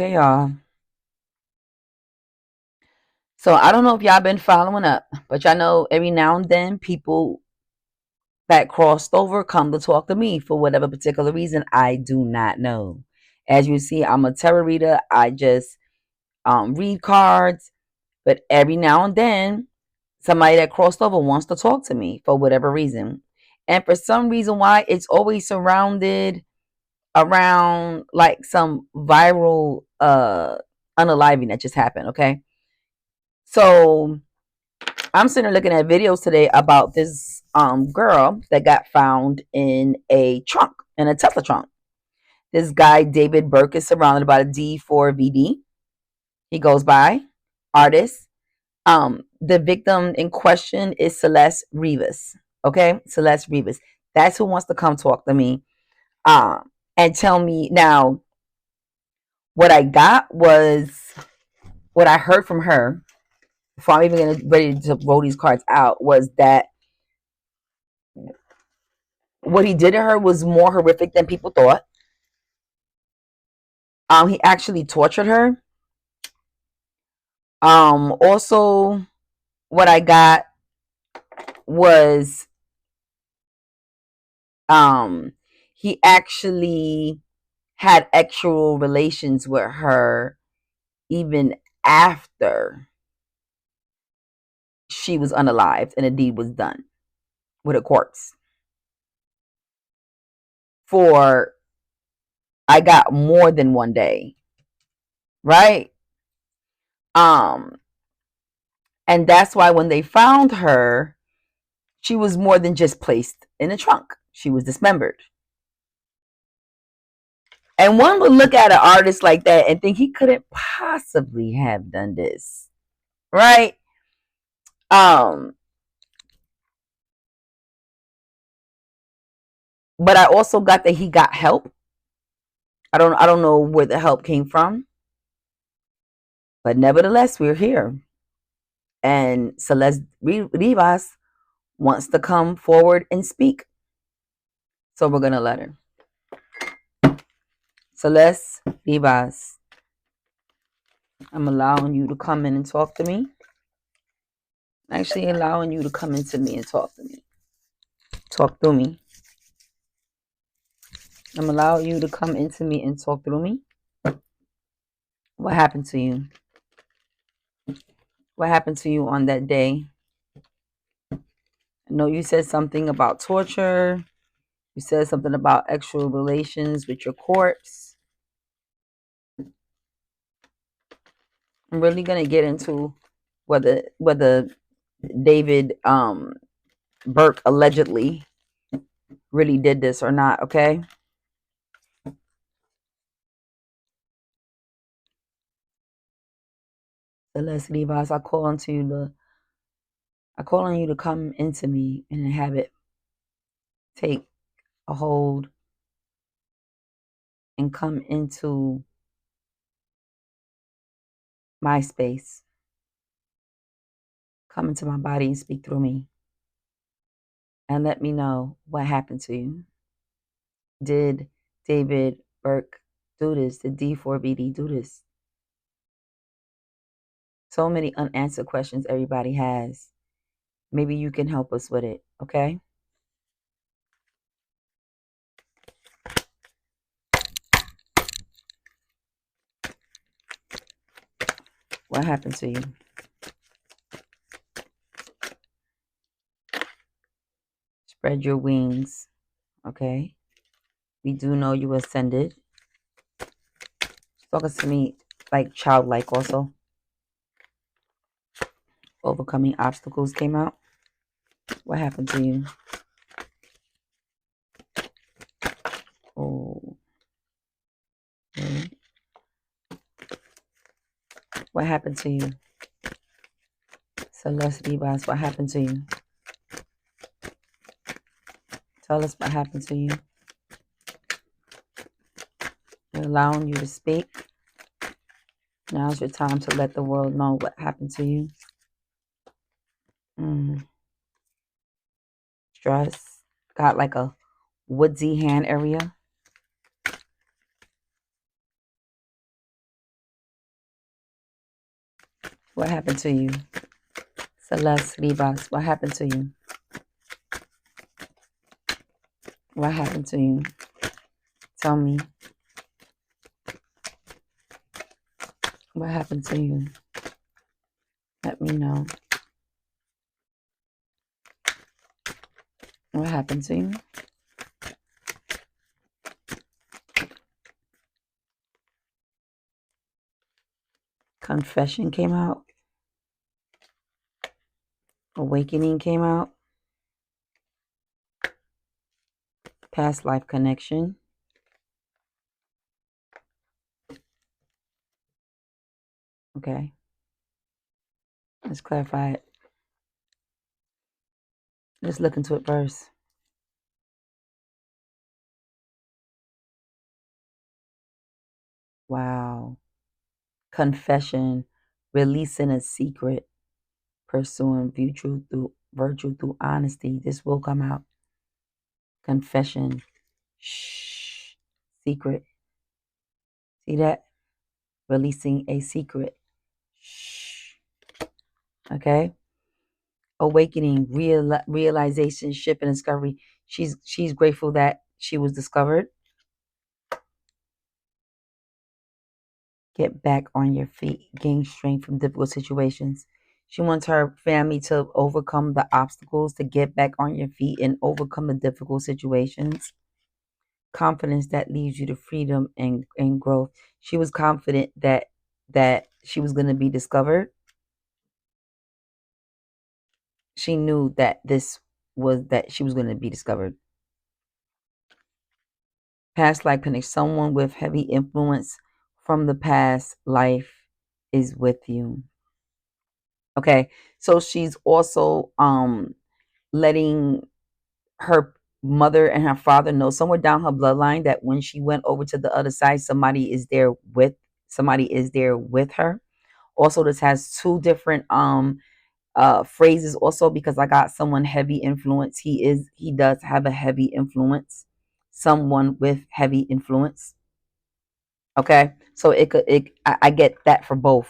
Okay, y'all. So I don't know if y'all been following up, but y'all know every now and then people that crossed over come to talk to me for whatever particular reason. I do not know. As you see, I'm a tarot reader. I just read cards, but every now and then somebody that crossed over wants to talk to me for whatever reason. And for some reason why it's always surrounded around like some viral unaliving that just happened, okay? So I'm sitting there looking at videos today about this girl that got found in a trunk, in a Tesla trunk. This guy, David Burke, is surrounded by a D4VD. He goes by, artist. The victim in question is Celeste Rivas. Okay, Celeste Rivas. That's who wants to come talk to me. And tell me now. What I got was what I heard from her before I'm even gonna ready to roll these cards out was that what he did to her was more horrific than people thought. He actually tortured her. Also, what I got was um, he actually had actual relations with her even after she was unalived and a deed was done with a corpse. For I got more than one day, right? Um, and that's why when they found her, she was more than just placed in a trunk. She was dismembered. And one would look at an artist like that and think he couldn't possibly have done this, right? Um, but I also got that he got help. I don't know where the help came from, but nevertheless, we're here. And Celeste Rivas wants to come forward and speak. So we're gonna let her. Celeste Rivas, I'm allowing you to come in and talk to me. Actually allowing you to come into me and talk to me. Talk through me. I'm allowing you to come into me and talk through me. What happened to you? What happened to you on that day? I know you said something about torture. You said something about extra relations with your corpse. I'm really gonna get into whether David Burke allegedly really did this or not, okay? Celeste Levi's, I call on you to come into me and have it take a hold and come into my space. Come into my body and speak through me. And let me know what happened to you. Did David Burke do this? Did D4BD do this? So many unanswered questions everybody has. Maybe you can help us with it, okay? What happened to you? Spread your wings, okay? We do know you ascended. Talking to me like childlike also. Overcoming obstacles came out. What happened to you? Oh. Okay. What happened to you? Celeste Vivas, what happened to you? Tell us what happened to you. We're allowing you to speak. Now's your time to let the world know what happened to you. Stress. Got like a woodsy hand area. What happened to you? Celeste, Rivas, what happened to you? What happened to you? Tell me. What happened to you? Let me know. What happened to you? Confession came out. Awakening came out. Past life connection. Okay. Let's clarify it. Let's look into it first. Wow. Confession. Releasing a secret. Pursuing virtue through honesty. This will come out. Confession. Shh. Secret. See that? Releasing a secret. Shh. Okay. Awakening, realization, shift, and discovery. She's grateful that she was discovered. Get back on your feet. Gain strength from difficult situations. She wants her family to overcome the obstacles, to get back on your feet and overcome the difficult situations. Confidence that leads you to freedom and growth. She was confident that she was going to be discovered. She knew that she was going to be discovered. Past life connect. Someone with heavy influence from the past life is with you. Okay, so she's also letting her mother and her father know somewhere down her bloodline that when she went over to the other side, somebody is there with her. Also, this has two different phrases also, because I got someone heavy influence. He does have a heavy influence. Someone with heavy influence. Okay, so I get that for both.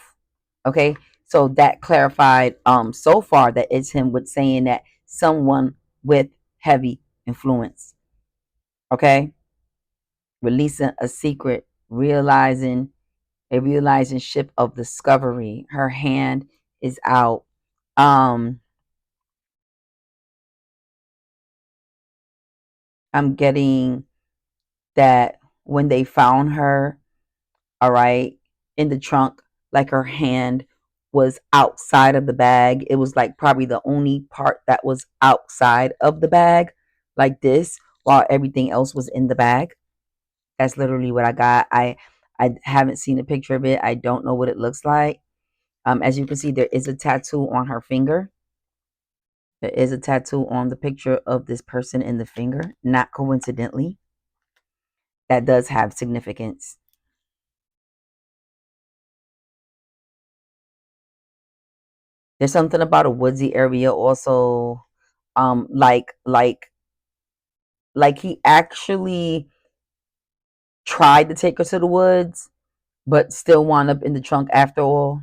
Okay, so that clarified so far that it's him with saying that someone with heavy influence. Okay, releasing a secret, realizing ship of discovery. Her hand is out. um I'm getting that when they found her, all right, in the trunk, like her hand was outside of the bag. It was like probably the only part that was outside of the bag, like this, while everything else was in the bag. That's literally what I got. I haven't seen a picture of it. I don't know what it looks like. As you can see, there is a tattoo on her finger. There is a tattoo on the picture of this person in the finger, not coincidentally. That does have significance. There's something about a woodsy area also. Um, like like like he actually tried to take her to the woods, but still wound up in the trunk after all.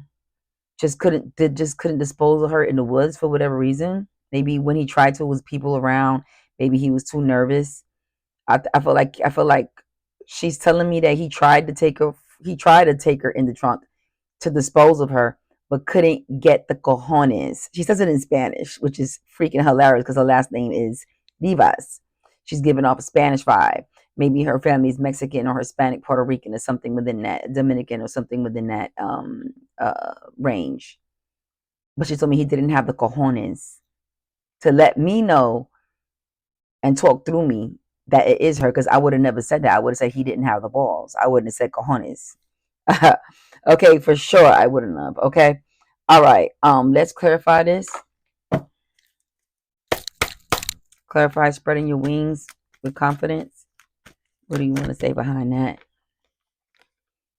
Just couldn't dispose of her in the woods for whatever reason. Maybe when he tried to, was people around. Maybe he was too nervous. I feel like she's telling me that he tried to take her in the trunk to dispose of her, but couldn't get the cojones. She says it in Spanish, which is freaking hilarious because her last name is Rivas. She's giving off a Spanish vibe. Maybe her family is Mexican or Hispanic, Puerto Rican, or something within that, Dominican or something within that range. But she told me he didn't have the cojones to let me know and talk through me that it is her, because I would have never said that. I would have said he didn't have the balls. I wouldn't have said cojones. Okay, for sure I wouldn't have. Okay. All right. Let's clarify this. Clarify spreading your wings with confidence. What do you want to say behind that?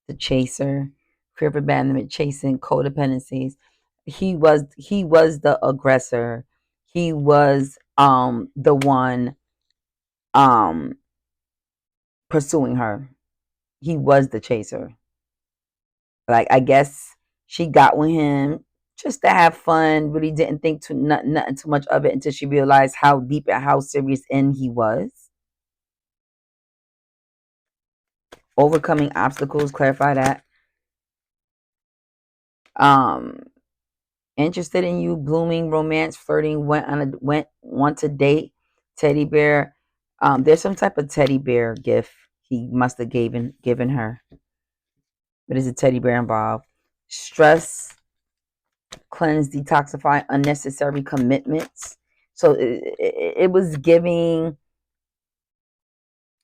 The chaser, fear of abandonment, chasing, codependencies. He was the aggressor. He was the one um pursuing her. He was the chaser. Like, I guess she got with him. just to have fun. Really didn't think nothing too much of it until she realized how deep and how serious in he was. Overcoming obstacles, clarify that. Um, interested in you, blooming, romance, flirting, went want to date, teddy bear. There's some type of teddy bear gift he must have given her. But is a teddy bear involved? Stress, cleanse, detoxify, unnecessary commitments. So it was giving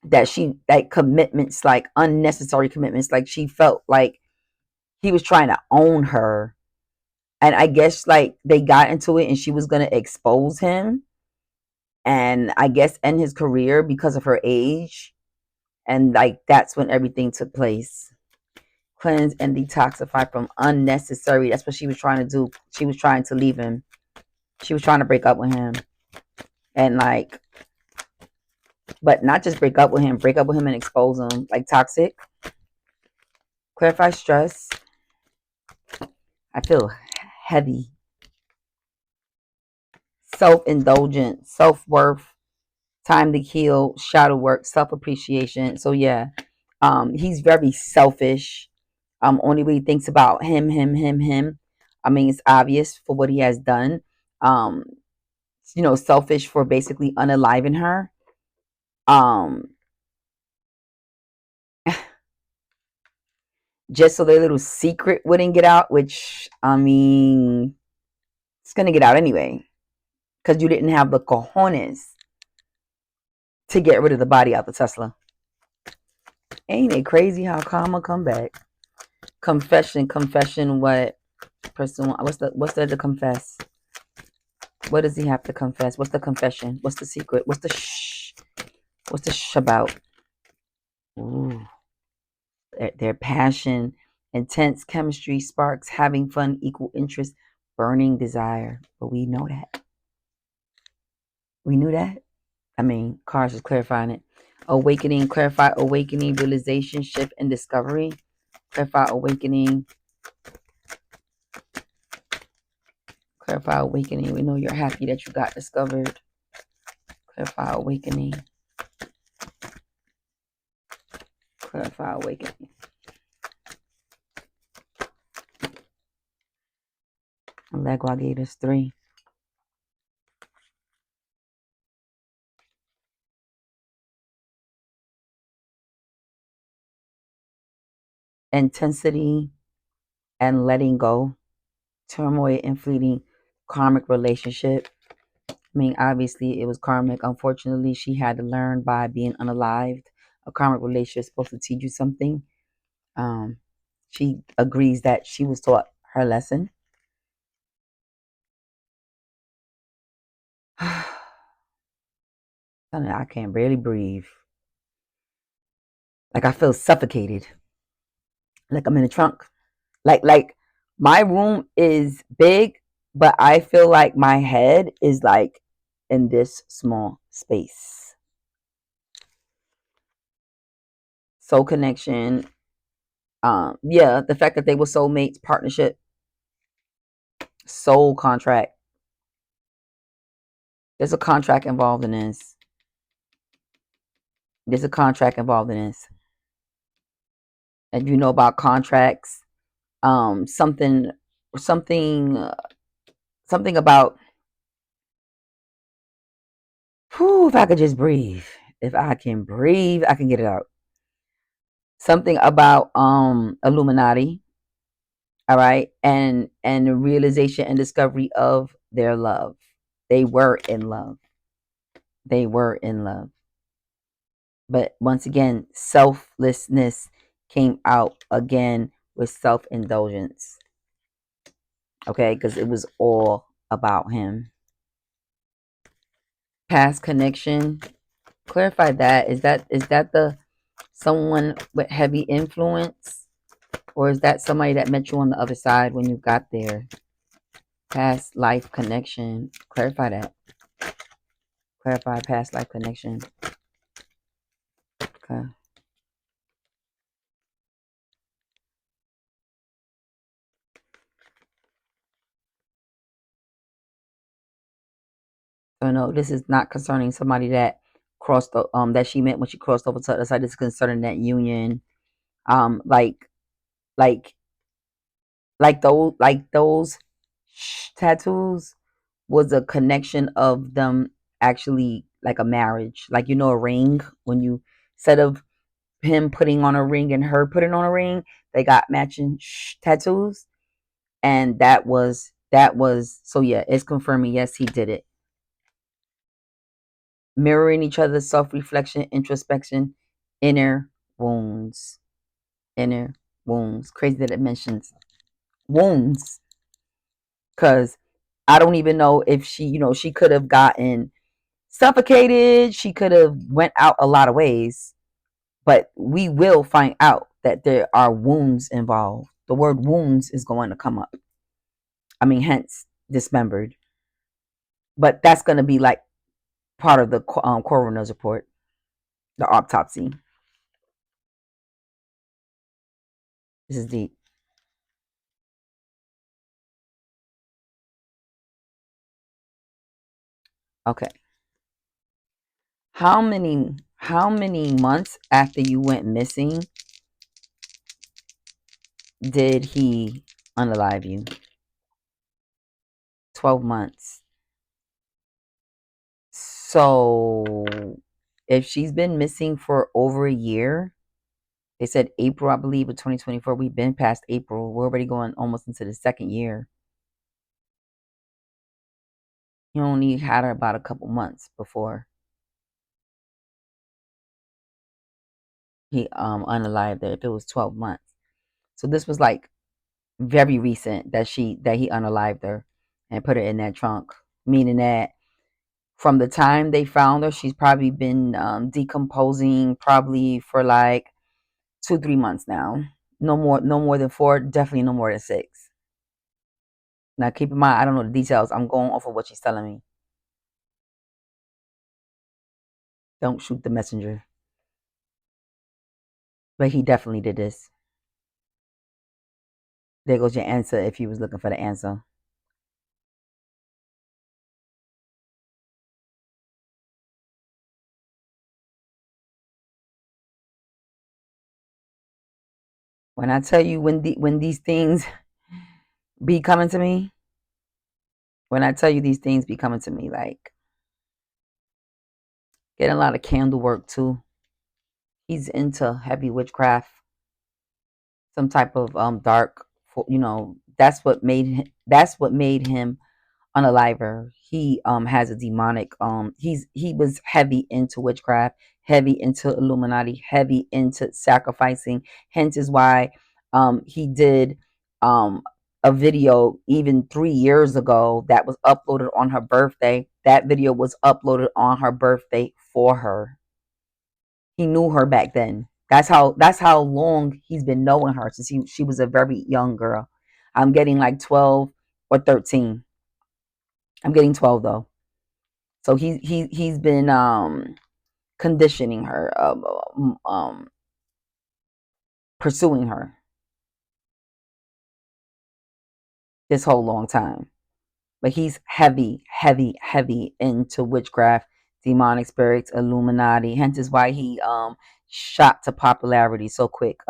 that she like commitments, like unnecessary commitments, like she felt like he was trying to own her. And I guess like they got into it and she was gonna expose him and I guess end his career because of her age. And like that's when everything took place. Cleanse and detoxify from unnecessary. That's what she was trying to do. She was trying to leave him. She was trying to break up with him. And like, but not just break up with him and expose him. Like toxic. Clarify stress. I feel heavy. Self-indulgence, self-worth, time to heal, shadow work, self-appreciation. So yeah, he's very selfish. Only way he thinks about him. I mean, it's obvious for what he has done. Um, selfish for basically unaliving her. Um, just so their little secret wouldn't get out, which I mean, it's gonna get out anyway, because you didn't have the cojones to get rid of the body out the Tesla. Ain't it crazy how karma come back? Confession. What person? What's there to confess? What does he have to confess? What's the confession? What's the secret? What's the shh? What's the shh about? Ooh, their passion, intense chemistry, sparks, having fun, equal interest, burning desire. But we know that. We knew that. I mean, Cars is clarifying it. Awakening, clarify awakening, realization, shift, and discovery. Clarify awakening. Clarify awakening. We know you're happy that you got discovered. Clarify awakening. Clarify awakening. Legua gave us 3. Intensity and letting go. Turmoil and fleeting karmic relationship. I mean, obviously it was karmic. Unfortunately, she had to learn by being unalived. A karmic relationship is supposed to teach you something. She agrees that she was taught her lesson. I can't barely breathe. Like I feel suffocated. Like I'm in a trunk. Like my room is big, but I feel like my head is like in this small space. Soul connection. Yeah, the fact that they were soulmates, partnership, soul contract. There's a contract involved in this. There's a contract involved in this. And you know about contracts. Something, something, something about. Whew, if I could just breathe. If I can breathe, I can get it out. Something about Illuminati. All right, and the realization and discovery of their love. They were in love. They were in love. But once again, selflessness came out again with self-indulgence. Okay, because it was all about him. Past connection. Clarify that. Is that the someone with heavy influence? Or is that somebody that met you on the other side when you got there? Past life connection. Clarify that. Clarify past life connection. Okay. So no, this is not concerning somebody that crossed the that she met when she crossed over to the other side. This is concerning that union. Like like those tattoos was a connection of them actually like a marriage. Like a ring, when you, instead of him putting on a ring and her putting on a ring, they got matching tattoos. And that was so yeah, it's confirming, yes, he did it. Mirroring each other's self-reflection, introspection, inner wounds. Inner wounds. Crazy that it mentions wounds. Because I don't even know if she could have gotten suffocated. She could have went out a lot of ways. But we will find out that there are wounds involved. The word wounds is going to come up. I mean, hence dismembered. But that's going to be like part of the coroner's report, the autopsy. This is deep. Okay. How many months after you went missing did he unalive you? 12 months. So if she's been missing for over a year, they said April, I believe, of 2024. We've been past April. We're already going almost into the second year. He only had her about a couple months before he unalived her. If it was 12 months. So this was like very recent that he unalived her and put her in that trunk. Meaning that from the time they found her, she's probably been decomposing probably for like 2-3 months now. No more than 4, definitely no more than 6. Now keep in mind, I don't know the details. I'm going off of what she's telling me. Don't shoot the messenger. But he definitely did this. There goes your answer if you was looking for the answer. When I tell you, when these things be coming to me, when I tell you these things be coming to me, like getting a lot of candle work too. He's into heavy witchcraft, some type of dark, that's what made him unaliver. He has a demonic, he was heavy into witchcraft, heavy into Illuminati, heavy into sacrificing. Hence is why he did um a video even 3 years ago that was uploaded on her birthday. That video was uploaded on her birthday for her. He knew her back then. That's how long he's been knowing her, since she was a very young girl. I'm getting like 12 or 13. I'm getting 12 though. So he's been conditioning her, pursuing her this whole long time. But he's heavy, heavy, heavy into witchcraft, demonic spirits, Illuminati. Hence is why he shot to popularity so quick.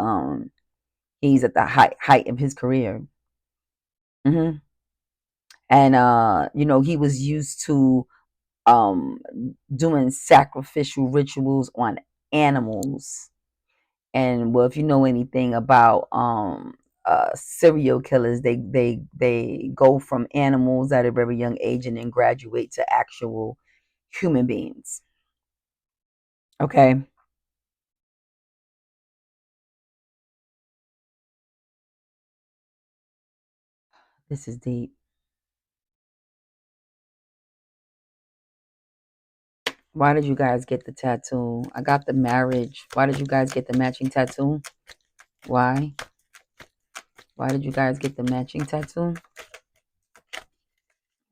He's at the height of his career. hmm And he was used to um doing sacrificial rituals on animals. And well, if you know anything about serial killers, they go from animals at a very young age and then graduate to actual human beings. Okay. This is deep. Why did you guys get the tattoo? I got the marriage. Why did you guys get the matching tattoo? Why? Why did you guys get the matching tattoo?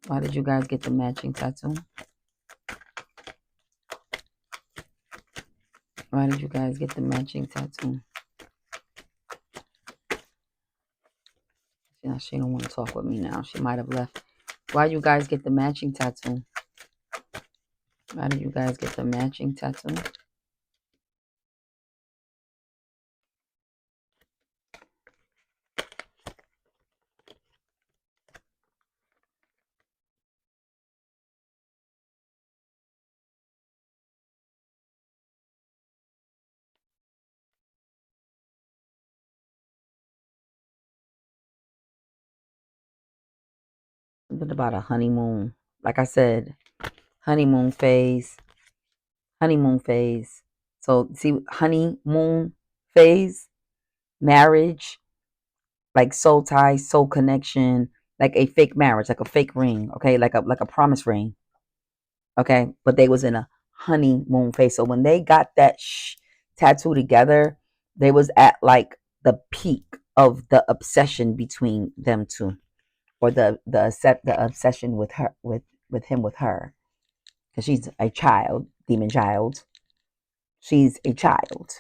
Why did you guys get the matching tattoo? Why did you guys get the matching tattoo? Yeah, she don't want to talk with me now. She might have left. Why you guys get the matching tattoo? How did you guys get the matching tattoo? What about a honeymoon? Like I said, honeymoon phase. Honeymoon phase. So see, honeymoon phase, marriage, like soul tie, soul connection, like a fake marriage, like a fake ring, okay, like a promise ring, okay. But they was in a honeymoon phase. So when they got that tattoo together, they was at like the peak of the obsession between them two, or the obsession with her, with him, with her, because she's a child, demon child. She's a child,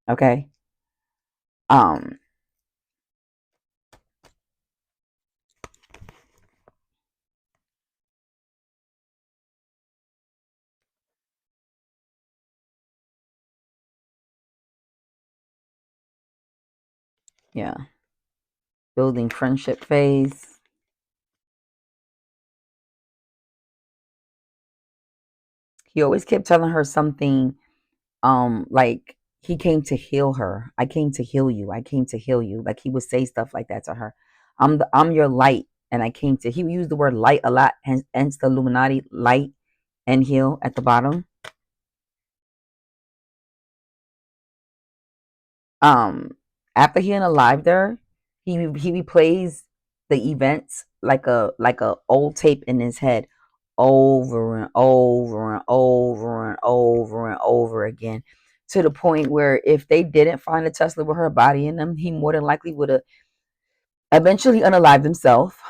okay. Um, yeah, building friendship phase. He always kept telling her something, like he came to heal her. I came to heal you. I came to heal you. Like he would say stuff like that to her. I'm your light, and I came to. He would use the word light a lot, hence the Illuminati, light and heal at the bottom. Um, After he unalived her, he replays the events like a old tape in his head, over and over and over and over and over again, to the point where if they didn't find a Tesla with her body in them, he more than likely would have eventually unalived himself.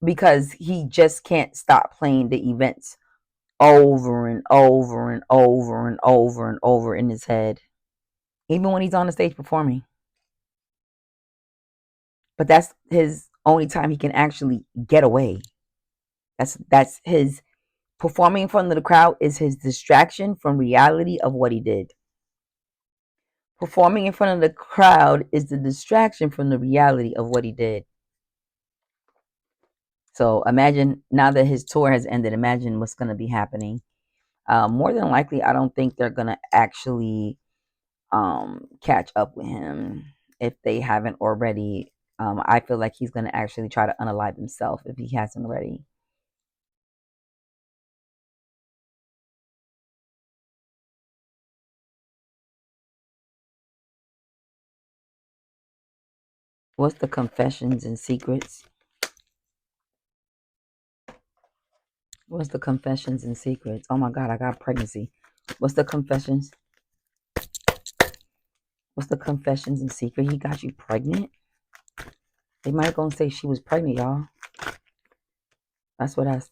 Because he just can't stop playing the events over and over and over and over and over in his head, even when he's on the stage performing. But that's his only time he can actually get away. That's his performing in front of the crowd is his distraction from reality of what he did. Performing in front of the crowd is the distraction from the reality of what he did. So imagine now that his tour has ended, imagine what's going to be happening. More than likely, I don't think they're going to actually catch up with him if they haven't already. I feel like he's going to actually try to unalive himself if he hasn't already. What's the confessions and secrets? What's the confessions and secrets? Oh my God, I got pregnancy. What's the confessions? What's the confessions and secret? He got you pregnant? They might gonna say she was pregnant, y'all. That's what's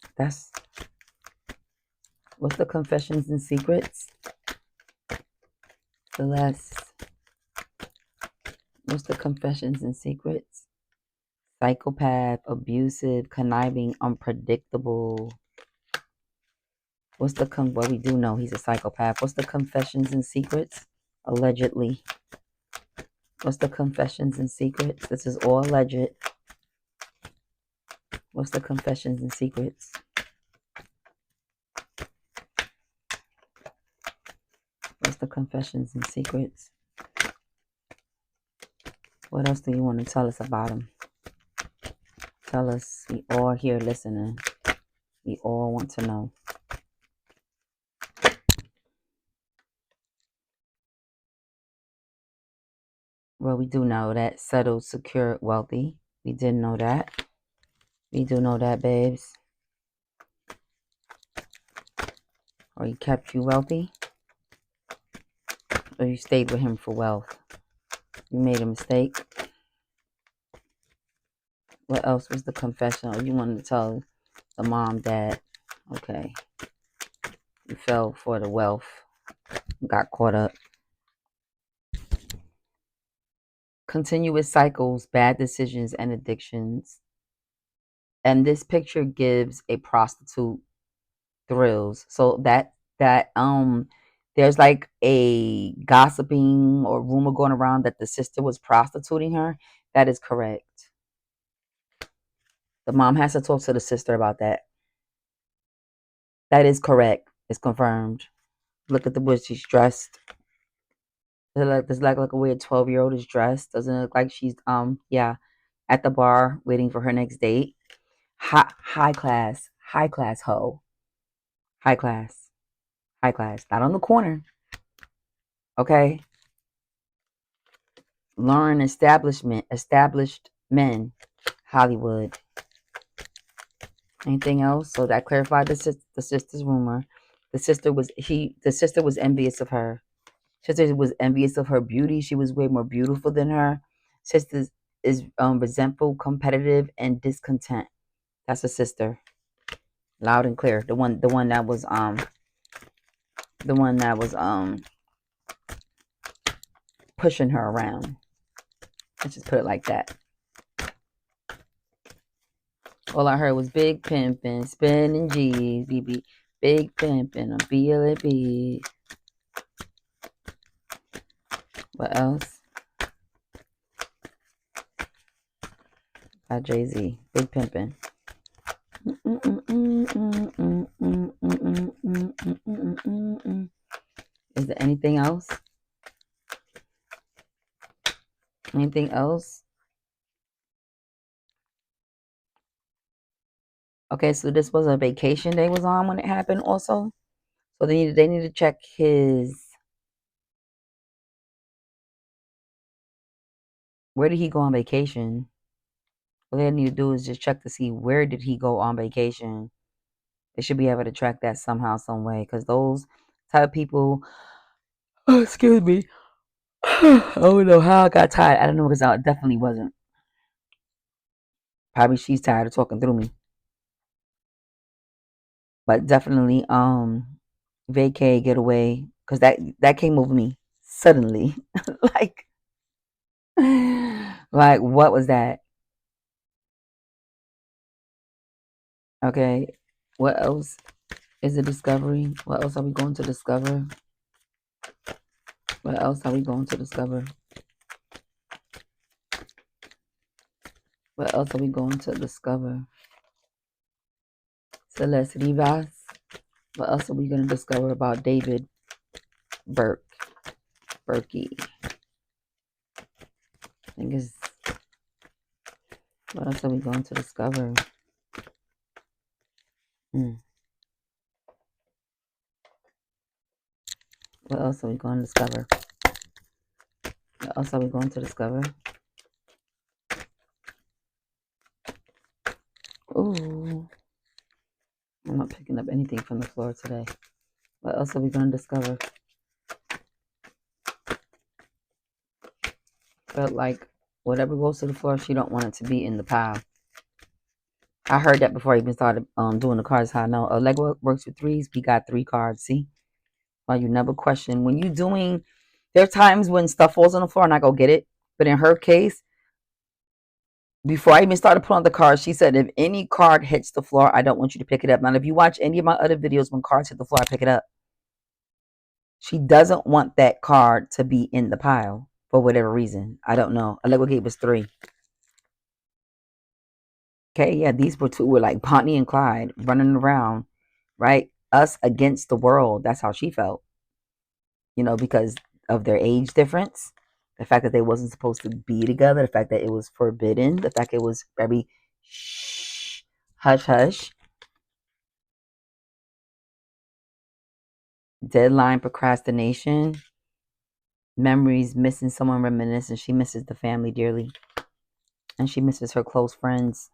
the confessions and secrets? Celeste. What's the confessions and secrets? Psychopath, abusive, conniving, unpredictable. Well, we do know he's a psychopath. What's the confessions and secrets? Allegedly. What's the confessions and secrets? This is all alleged. What's the confessions and secrets? What's the confessions and secrets? What else do you want to tell us about him? Tell us. We all here listening. We all want to know. Well, we do know that. Settled, secure, wealthy. We did know that. We do know that, babes. Or he kept you wealthy, or you stayed with him for wealth. You made a mistake. What else was the confession? Or you wanted to tell the mom, dad, okay, you fell for the wealth, got caught up. Continuous cycles, bad decisions, and addictions. And this picture gives a prostitute thrills. So that there's like a gossiping or rumor going around that the sister was prostituting her. That is correct. The mom has to talk to the sister about that. That is correct. It's confirmed. Look at the way she's dressed. Does like a weird 12-year-old is dressed. Doesn't it look like she's yeah, at the bar waiting for her next date. High class hoe. High class. High class. Not on the corner. Okay. Lauren established men. Hollywood. Anything else? So that clarified the sister's rumor. The sister was envious of her. Sister was envious of her beauty. She was way more beautiful than her. Sister is resentful, competitive, and discontent. That's a sister. Loud and clear. The one that was pushing her around. Let's just put it like that. All I heard was big pimpin', spinning G's, BB. Big pimpin', I'm feeling big. What else? By Jay-Z. Big pimpin'. Is there anything else? Anything else? Okay, so this was a vacation they was on when it happened also. So they need to check his. Where did he go on vacation? What they need to do is just check to see where did he go on vacation. They should be able to track that somehow, some way, because those type of people. Oh, excuse me. I don't know how I got tired. I don't know because I definitely wasn't. Probably she's tired of talking through me, but definitely vacay, get away, because that came over me suddenly, like like what was that? Okay, what else is a discovery? What else are we going to discover? What else are we going to discover? What else are we going to discover? Celeste Rivas. What else are we going to discover about David Berkey? I think it's. What else are we going to discover? What else are we going to discover? What else are we going to discover? Ooh. I'm not picking up anything from the floor today. What else are we going to discover? Felt like whatever goes to the floor, she don't want it to be in the pile. I heard that before I even started doing the cards. How I know a leg works with threes. We got 3 cards. See? Well, you never question. When you doing, there are times when stuff falls on the floor and I go get it. But in her case, before I even started pulling the cards, she said, if any card hits the floor, I don't want you to pick it up. Now, if you watch any of my other videos, when cards hit the floor, I pick it up. She doesn't want that card to be in the pile for whatever reason. I don't know. Allegro gave us 3. Okay, yeah, these were like Bonnie and Clyde running around, right? Us against the world. That's how she felt, because of their age difference, the fact that they wasn't supposed to be together, the fact that it was forbidden, the fact it was very shh, hush hush, deadline procrastination, memories, missing someone reminiscing. She misses the family dearly, and she misses her close friends.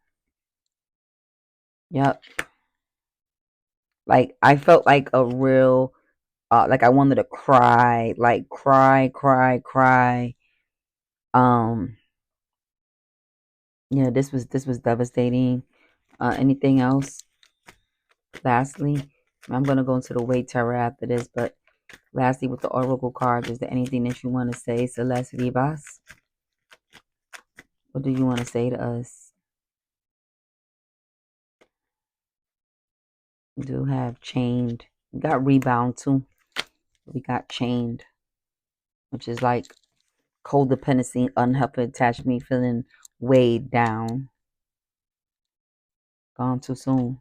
Yep. Like I felt like a real, like I wanted to cry, like cry. Um, yeah, this was devastating. Anything else? Lastly, I'm gonna go into the weight terror after this, but lastly, with the oracle cards, is there anything that you want to say, Celeste Rivas? What do you want to say to us? We do have chained. We got rebound too. We got chained, which is like codependency, unhealthy attachment, feeling weighed down. Gone too soon.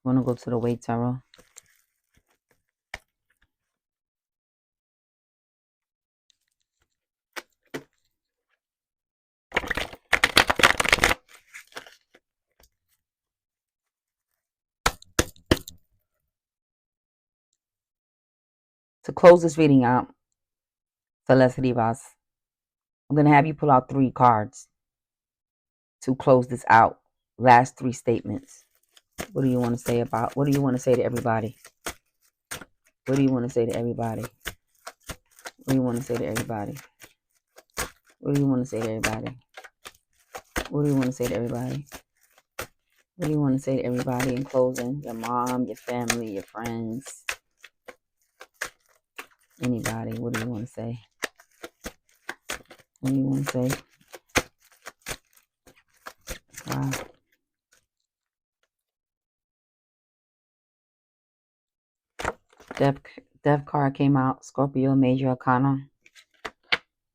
Wanna go to the weight tarot? To close this reading out, Celeste Rivas, I'm gonna have you pull out 3 cards to close this out. Last 3 statements. What do you want to say about? What do you want to say to everybody? What do you want to say to everybody? What do you want to say to everybody? What do you want to say to everybody? What do you want to say to everybody? What do you want to say to everybody in closing? Your mom, your family, your friends, anybody. What do you want to say? What do you want to say? Wow. Death card came out. Scorpio, Major Arcana.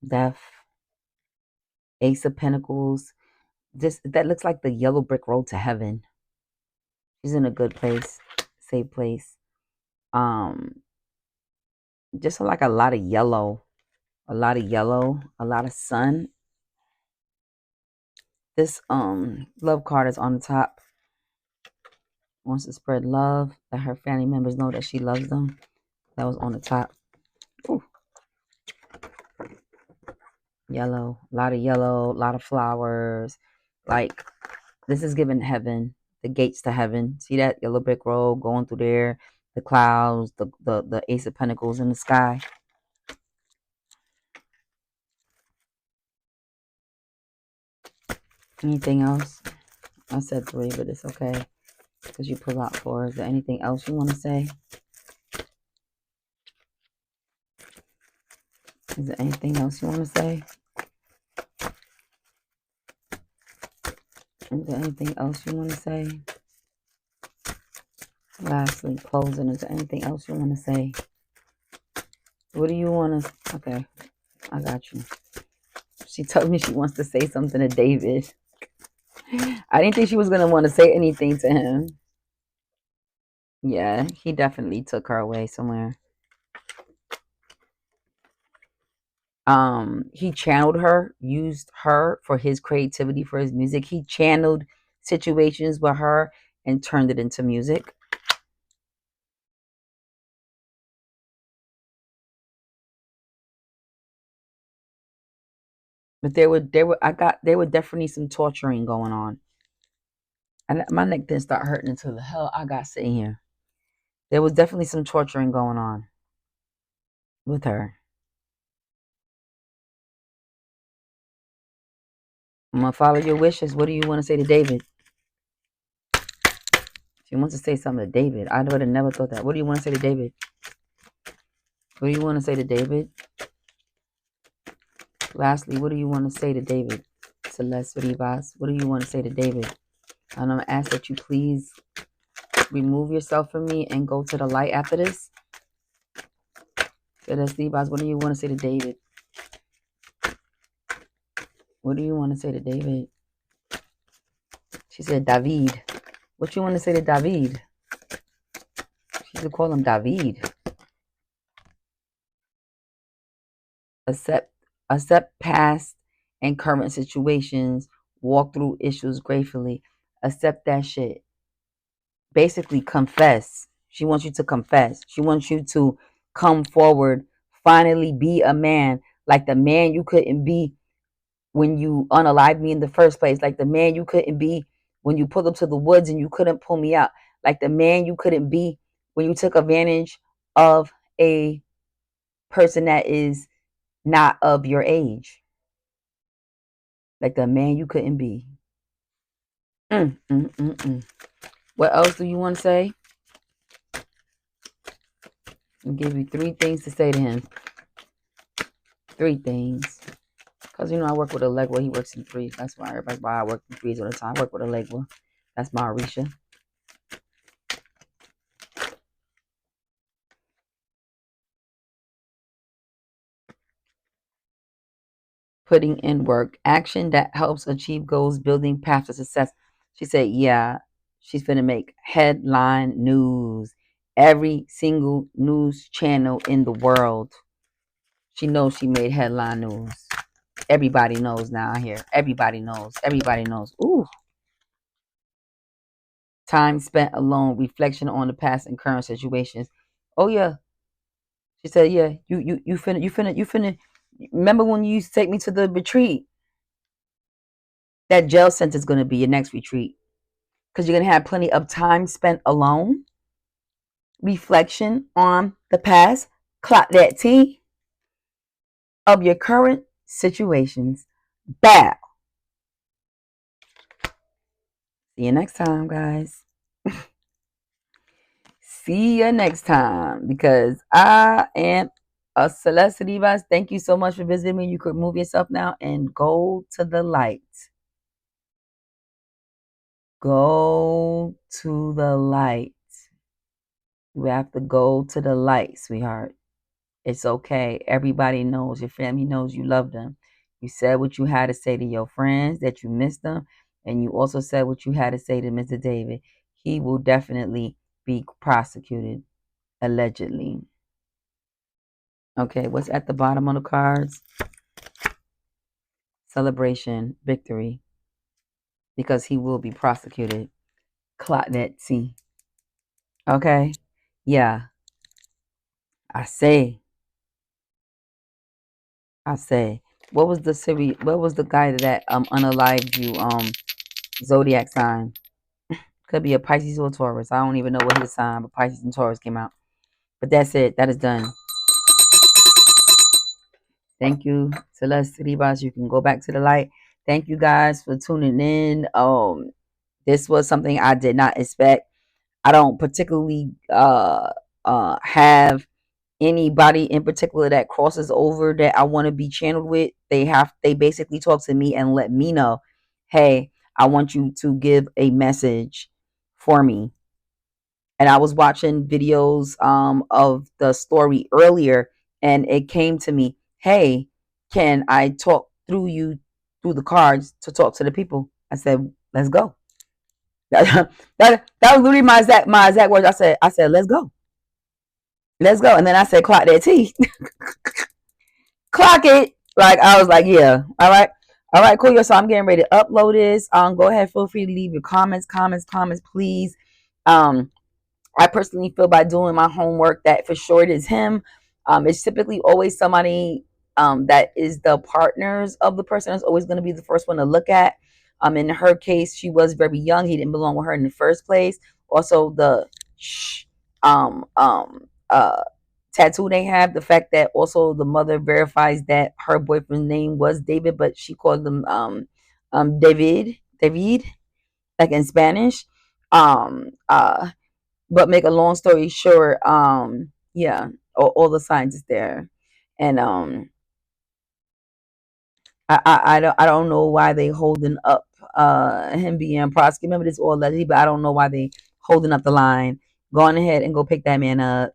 Death. Ace of Pentacles. That looks like the yellow brick road to heaven. She's in a good place, safe place. Just like a lot of yellow, a lot of sun. This love card is on the top. Wants to spread love, let her family members know that she loves them. That was on the top. Ooh. Yellow, a lot of flowers. Like, this is giving heaven, the gates to heaven. See that yellow brick road going through there, the clouds, the Ace of Pentacles in the sky. Anything else? I said 3, but it's okay because you pull out 4. Is there anything else you want to say? Is there anything else you want to say? Is there anything else you want to say? Lastly, closing. Is there anything else you want to say? What do you want to... Okay, I got you. She told me she wants to say something to David. I didn't think she was going to want to say anything to him. Yeah, he definitely took her away somewhere. He channeled her, used her for his creativity, for his music. He channeled situations with her and turned it into music. But there were definitely some torturing going on. And my neck didn't start hurting until the hell I got sitting here. There was definitely some torturing going on with her. I'm gonna follow your wishes. What do you want to say to David? She wants to say something to David. I would have never thought that. What do you want to say to David? What do you want to say to David? Lastly, what do you want to say to David? Celeste Rivas, what do you want to say to David? And I'm going to ask that you please remove yourself from me and go to the light after this. Celeste Rivas, what do you want to say to David? What do you want to say to David? She said, David. What you want to say to David? She should call him David. Accept past and current situations. Walk through issues gratefully. Accept that shit. Basically, confess. She wants you to confess. She wants you to come forward, finally be a man, like the man you couldn't be when you unalived me in the first place, like the man you couldn't be when you pulled up to the woods and you couldn't pull me out, like the man you couldn't be when you took advantage of a person that is not of your age, like the man you couldn't be. What else do you want to say? I'll give you 3 things to say to him. 3 things. Because, I work with a Legua. He works in 3. That's why everybody's why I work in 3s all the time. I work with a Legua. That's Marisha. Putting in work, action that helps achieve goals, building paths to success. She said, yeah, she's going to make headline news. Every single news channel in the world. She knows she made headline news. Everybody knows now here. Everybody knows. Everybody knows. Ooh. Time spent alone, reflection on the past and current situations. Oh yeah. She said, yeah, you finna. Remember when you used to take me to the retreat? That jail sentence is gonna be your next retreat. Because you're gonna have plenty of time spent alone, reflection on the past, clock that T of your current situations. Bow. See you next time, guys. See you next time, because I am a Celeste Rivas. Thank you so much for visiting me. You could move yourself now and go to the light. Go to the light. You have to go to the light, sweetheart. It's okay. Everybody knows. Your family knows you love them. You said what you had to say to your friends, that you missed them. And you also said what you had to say to Mr. David. He will definitely be prosecuted, allegedly. Okay, what's at the bottom of the cards? Celebration, victory, because he will be prosecuted. Clock that T. Okay? Yeah. I say. What was the series? What was the guy that unalived you? Zodiac sign. Could be a Pisces or a Taurus. I don't even know what his sign, but Pisces and Taurus came out. But that's it. That is done. Thank you, Celeste Rivas. You can go back to the light. Thank you guys for tuning in. This was something I did not expect. I don't particularly have anybody in particular that crosses over that I want to be channeled with. They basically talk to me and let me know, hey, I want you to give a message for me. And I was watching videos of the story earlier, and it came to me, hey, can I talk through you through the cards to talk to the people? I said, let's go. That was literally my exact words. I said, let's go. Let's go. And then I said, clock that T. Clock it. Like, I was like, yeah. All right. All right, cool. So I'm getting ready to upload this. Go ahead, feel free to leave your comments, please. I personally feel by doing my homework that for sure it is him. It's typically always somebody that is the partners of the person that's always going to be the first one to look at. In her case, she was very young. He didn't belong with her in the first place. Also, the um um uh tattoo they have, the fact that also the mother verifies that her boyfriend's name was David, but she called him David, like in Spanish. Um uh but make a long story short, yeah, all the signs is there. And I don't know why they holding up him being prosecuted. Remember, this all allegedly, but I don't know why they holding up the line. Go on ahead and go pick that man up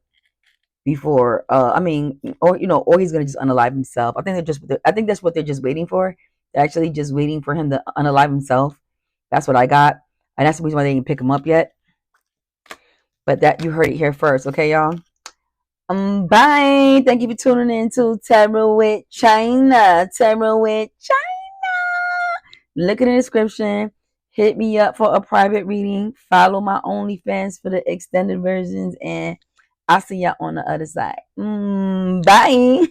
before I mean, or he's gonna just unalive himself. I think that's what they're just waiting for. They're actually just waiting for him to unalive himself. That's what I got. And that's the reason why they didn't pick him up yet. But that, you heard it here first, okay, y'all? Bye. Thank you for tuning in to Tarot with China. Tarot with China. Look in the description. Hit me up for a private reading. Follow my OnlyFans for the extended versions. And I'll see y'all on the other side. Bye.